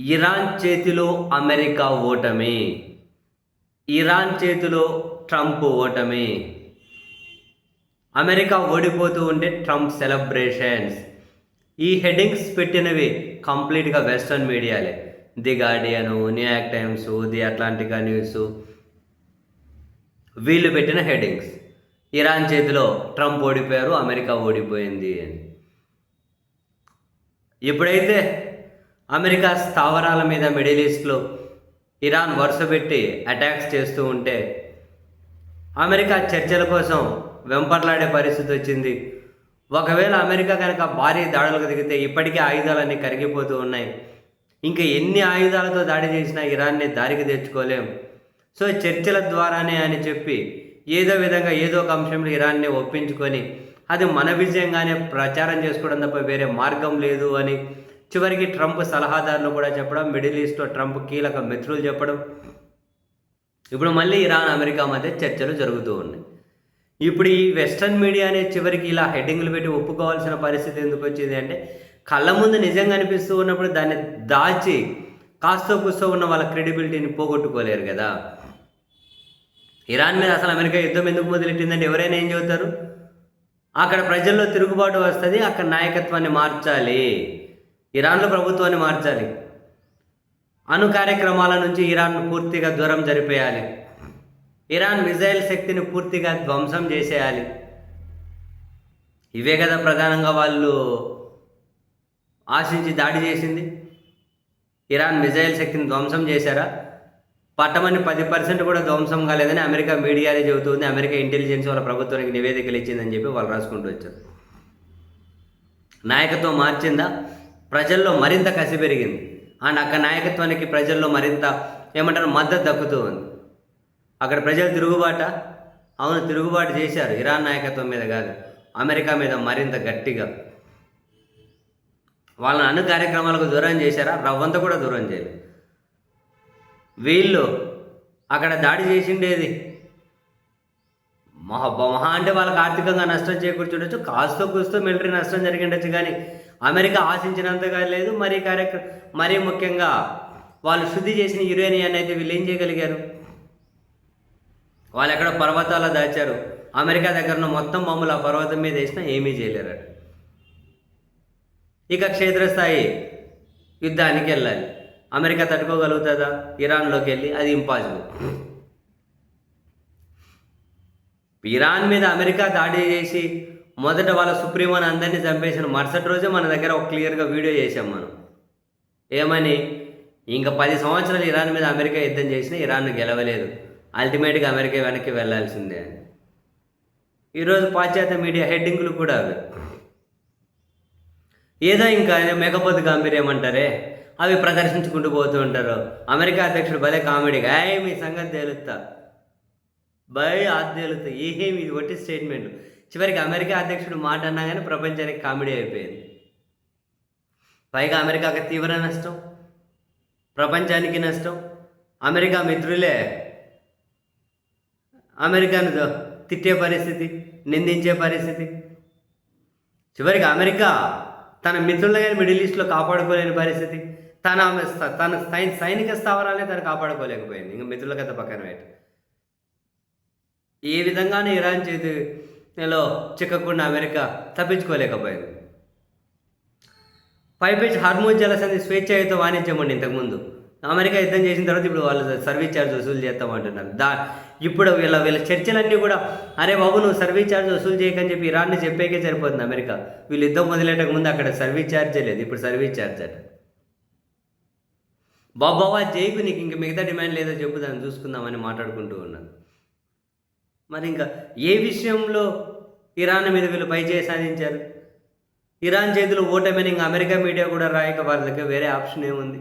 Iran చేతిలో America ఓటమి. Iran చేతిలో ట్రంప్ ఓటమి. అమెరికా ఓడిపోతూ ఉంటే ట్రంప్ సెలబ్రేషన్స్. ఈ హెడ్డింగ్స్ పెట్టినవి కంప్లీట్గా వెస్ట్రన్ మీడియాలే. The Guardian, New York Times, the అట్లాంటికా న్యూస్, వీళ్ళు పెట్టిన హెడ్డింగ్స్. ఇరాన్ చేతిలో ట్రంప్ ఓడిపోయారు, అమెరికా ఓడిపోయింది అని. ఎప్పుడైతే అమెరికా స్థావరాల మీద మిడిల్ ఈస్ట్లో ఇరాన్ వరుసపెట్టి అటాక్స్ చేస్తూ ఉంటే అమెరికా చర్చల కోసం వెంపర్లాడే పరిస్థితి వచ్చింది. ఒకవేళ అమెరికా కనుక భారీ దాడులకు దిగితే ఇప్పటికే ఆయుధాలన్నీ కరిగిపోతూ ఉన్నాయి. ఇంకా ఎన్ని ఆయుధాలతో దాడి చేసినా ఇరాన్ని దారికి తెచ్చుకోలేం. సో చర్చల ద్వారానే అని చెప్పి ఏదో విధంగా ఏదో ఒక అంశంలో ఇరాన్ని ఒప్పించుకొని అది మన విజయంగానే ప్రచారం చేసుకోవడం తప్ప వేరే మార్గం లేదు అని చివరికి ట్రంప్ సలహాదారులు కూడా చెప్పడం, మిడిల్ ఈస్ట్లో ట్రంప్ కీలక మిత్రులు చెప్పడం, ఇప్పుడు మళ్ళీ ఇరాన్ అమెరికా మధ్య చర్చలు జరుగుతూ ఉన్నాయి. ఇప్పుడు ఈ వెస్ట్రన్ మీడియానే చివరికి ఇలా హెడ్డింగ్లు పెట్టి ఒప్పుకోవాల్సిన పరిస్థితి ఎందుకు వచ్చింది అంటే, కళ్ళ ముందు నిజంగా అనిపిస్తూ ఉన్నప్పుడు దాన్ని దాచి కాస్తో కూస్తో ఉన్న వాళ్ళ క్రెడిబిలిటీని పోగొట్టుకోలేరు కదా. ఇరాన్ మీద అసలు అమెరికా యుద్ధం ఎందుకు మొదలెట్టిందంటే ఎవరైనా ఏం చెబుతారు, అక్కడ ప్రజల్లో తిరుగుబాటు వస్తుంది, అక్కడ నాయకత్వాన్ని మార్చాలి, ఇరాన్లో ప్రభుత్వాన్ని మార్చాలి, అణు కార్యక్రమాల నుంచి ఇరాన్ను పూర్తిగా దూరం జరిపేయాలి, ఇరాన్ మిజైల్ శక్తిని పూర్తిగా ధ్వంసం చేసేయాలి. ఇవే కదా ప్రధానంగా వాళ్ళు ఆశించి దాడి చేసింది. ఇరాన్ మిజైల్ శక్తిని ధ్వంసం చేశారా? పట్టమని 10% కూడా ధ్వంసం కాలేదని అమెరికా మీడియానే చెబుతుంది. అమెరికా ఇంటెలిజెన్స్ వాళ్ళ ప్రభుత్వానికి నివేదికలు ఇచ్చిందని చెప్పి వాళ్ళు రాసుకుంటూ వచ్చారు. నాయకత్వం మార్చిందా? ప్రజల్లో మరింత కసి పెరిగింది. అండ్ అక్కడ నాయకత్వానికి ప్రజల్లో మరింత మద్దతు దక్కుతూ ఉంది. అక్కడ ప్రజలు తిరుగుబాట, అవును తిరుగుబాటు చేశారు, ఇరాన్ నాయకత్వం మీద కాదు, అమెరికా మీద మరింత గట్టిగా. వాళ్ళని అన్ని కార్యక్రమాలకు దూరం చేశారా? రవ్వంతా కూడా దూరం చేయలేదు. వీళ్ళు అక్కడ దాడి చేసిండేది మహా అంటే వాళ్ళకి ఆర్థికంగా నష్టం చేకూర్చుండొచ్చు, కాస్తో కూస్తో మిలిటరీ నష్టం జరిగిండొచ్చు, కానీ అమెరికా ఆశించినంతగా లేదు. మరీ ముఖ్యంగా వాళ్ళు శుద్ధి చేసిన యురేనియాన్ని అయితే వీళ్ళు ఏం చేయగలిగారు? వాళ్ళు ఎక్కడో పర్వతాల్లో దాచారు. అమెరికా దగ్గర మొత్తం మామూలు ఆ పర్వతం మీద వేసినా ఏమీ చేయలేరు. ఇక క్షేత్రస్థాయి యుద్ధానికి వెళ్ళాలి. అమెరికా తట్టుకోగలుగుతుందా? ఇరాన్లోకి వెళ్ళి అది ఇంపాసిబుల్. ఇరాన్ మీద అమెరికా దాడి చేసి మొదట వాళ్ళ సుప్రీమోని అందరినీ చంపేసిన మరుసటి రోజే మన దగ్గర ఒక క్లియర్గా వీడియో చేసాం మనం. ఏమని? ఇంకా 10 సంవత్సరాలు ఇరాన్ మీద అమెరికా యుద్ధం చేసినా ఇరాన్ గెలవలేదు, అల్టిమేట్గా అమెరికా వెనక్కి వెళ్లాల్సిందే అని. ఈరోజు పాశ్చాత్య మీడియా హెడ్డింగ్లు కూడా అవి. ఏదో ఇంకా మేకపోతు గాంభీర్యం అంటారే, అవి ప్రదర్శించుకుంటూ పోతూ ఉంటారు. అమెరికా అధ్యక్షుడు భలే కామెడీగా మీ సంగతి తేలుస్తా తేలుతా ఏమి ఇది ఒట్టి స్టేట్మెంట్. చివరికి అమెరికా అధ్యక్షుడు మాట అన్నా కానీ ప్రపంచానికి కామెడీ అయిపోయింది. పైగా అమెరికాకి తీవ్ర నష్టం, ప్రపంచానికి నష్టం. అమెరికా మిత్రులే అమెరికాను తిట్టే పరిస్థితి, నిందించే పరిస్థితి. చివరికి అమెరికా తన మిత్రులనే మిడిల్ ఈస్ట్లో కాపాడుకోలేని పరిస్థితి. తన సైనిక స్థావరాలనే తను కాపాడుకోలేకపోయింది, ఇంకా మిత్రుల కథ పక్కన పెట్టి. ఏ విధంగానూ ఇరాన్ చేతిలో చిక్కకుండా అమెరికా తప్పించుకోలేకపోయింది. పైపెచ్చి హార్మూజ్ జలసంధి స్వేచ్ఛాయుత వాణిజ్యం అండి. ఇంతకుముందు అమెరికా యుద్ధం చేసిన తర్వాత ఇప్పుడు వాళ్ళు సర్వీస్ ఛార్జ్ వసూలు చేస్తామంటున్నారు. ఇప్పుడు వీళ్ళ చర్చలన్నీ కూడా అరే బాబు నువ్వు సర్వీస్ ఛార్జ్ వసూలు చేయకని చెప్పి ఇరాన్ని చెప్పేకే సరిపోతుంది అమెరికా. వీళ్ళు యుద్ధం మొదలెట్టక ముందు అక్కడ సర్వీస్ ఛార్జే లేదు, ఇప్పుడు సర్వీస్ ఛార్జ్ అట. బాబా జైకు నీకు ఇంక మిగతా డిమాండ్ లేదో చెప్పు, దాన్ని చూసుకుందామని మాట్లాడుకుంటూ ఉన్నారు. మరి ఇంకా ఏ విషయంలో ఇరాన్ మీద వీళ్ళు పైచేయి సాధించారు? ఇరాన్ చేతిలో ఓటమని ఇంకా అమెరికా మీడియా కూడా రాయక వాళ్ళ దగ్గర వేరే ఆప్షన్ ఏముంది?